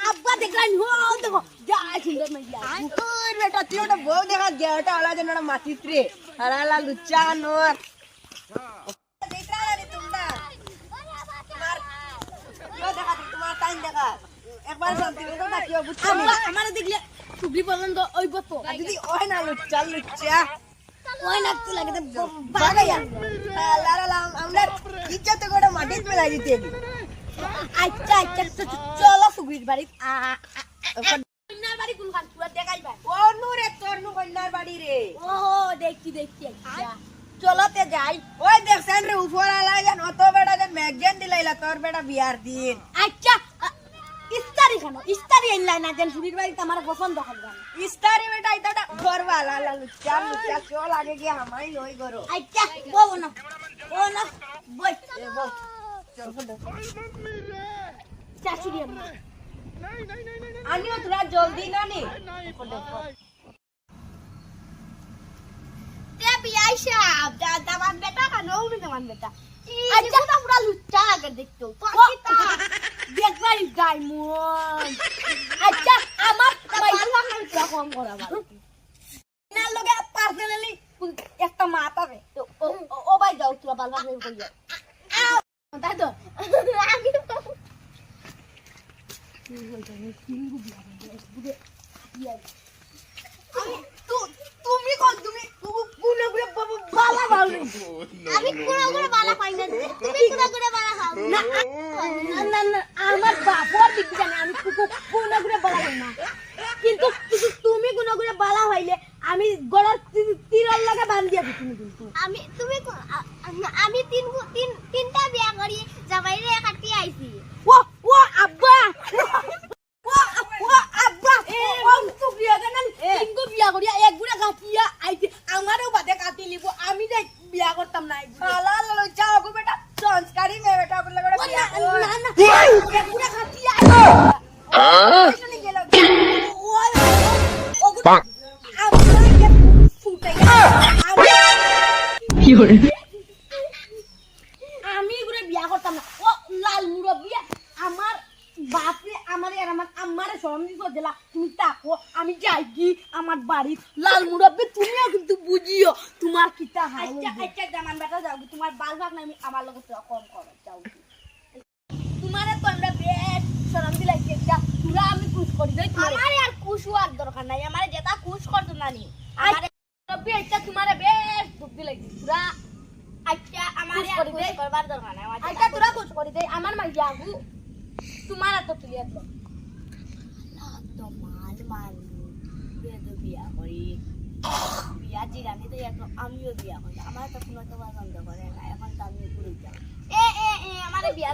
আব্বা দেখলেন হো দেখো যা সুন্দর মাইয়া ওই বেটা তুই ওটা বউ দেখা গেটা আলা যেন ওটা মাতিত্রে হারালা লুচ্চা নোর দেখরা রে তোমরা তোমার কেউ দেখা তোমার টাইম দেখা একবার শান্তি করে না কেউ বুঝছো আমার দেখলে টুবলি পর্যন্ত ওই বতো যদি ওই না লুচ্চা লুচ্চা ওই না তো লাগে বাগাইয়া লালা আমরা ইজ্জত করে মাটিতে ফেলাই দিতে আচ্ছা আচ্ছা চলো সুবির বাড়ি কন্যার বাড়ি কোনখান পুরো দেখাইবা ও নুরে তোর নু কন্যার বাড়ি রে ও দেখছি দেখছি চলতে যাই ওই দেখছেন রে উপর আলা যেন অত বেটা যেন ম্যাগজিন দিলাইলা তোর বেটা বিয়ার দিন আচ্ছা ইস্তারি খানো ইস্তারি আইলাই না যেন সুবির বাড়িতে আমার পছন্দ হবে ইস্তারি বেটা এটা ঘরবা লালা লুচ্চা লুচ্চা চল আগে গিয়ে হামাই ওই করো আচ্ছা বউ না বই বল চল চাচুরি আমি আনিও তোরা জলদি না নি তে বিয়াইশা দামান বেটা খানো উনি দামান বেটা আচ্ছা তো পুরা লুচ্চা আগে দেখতো তো আচ্ছা দেখবাই ডায়মন্ড আচ্ছা আমার পাইলা না কম করা ভালো না লগে পার্সোনালি একটা মাথা রে ও ভাই যাও তোরা বালবা করে কইয়া তাই তো আমি তুমি কোন তুমি কোন করে বালা বাল আমি কোন করে বালা পাই না তুমি কোন করে বালা খাও না না না আমার বাবার দিক জানে আমি কোন করে বালা খাই না কিন্তু তুমি কোন করে বালা হইলে আমি গলার তীরের লাগা বান্ধিয়া দিছি কিন্তু আমি তিনটা বিয়া করি জামাইরে কাটি আইছি ও আব্বা আব্বা তো বিয়া গানাল তিনগো বিয়া করিয়া এক গুড়া কাটিয়া আইছি আমারও বাদে কাটি লিবো আমি যাই বিয়া করতাম না লালা লুচ্চা ওগো বেটা সংস্কারী মে বেটা বলে করে বিয়া না না এক গুড়া কাটিয়া শুনি গেল ও গুড়া আব্বা কে ফুটে কি হরে আমি গুড়া বিয়া করতাম না ও লাল মুরব্বি আমার বাপরে আমারে আর আমার আম্মারে সরঞ্জি দিলা তুমি তাকো আমি যাই কি আমার বাড়ি লাল মুরব্বি তুমিও কিন্তু বুঝিও তোমার কিটা হয় আচ্ছা জামান বেটা যাও তোমার বাল ভাগ নাই আমার লগে কম করো যাও তোমারে তো আমরা বেশ সরঞ্জি লাগছে একটা পুরা আমি খুশ করি দেই আমারে আর খুশ হওয়ার দরকার নাই আমারে যেটা খুশ করতে নানি আমারে মুরব্বি একটা তোমারে বেশ দুঃখ লাগছে পুরা আচ্ছা আমারে আর খুশ করবার দরকার নাই আচ্ছা তোরা খুশ করি দেই আমার মাই যাবু তোমার তো ক্লিয়ার তো তো মাল বিয়া করি বিয়া জিরানি তো এখন আমিও বিয়া করি আমার তো কোনো তো পছন্দ করে না এখন তো আমি ঘুরে যাই আমারে বিয়া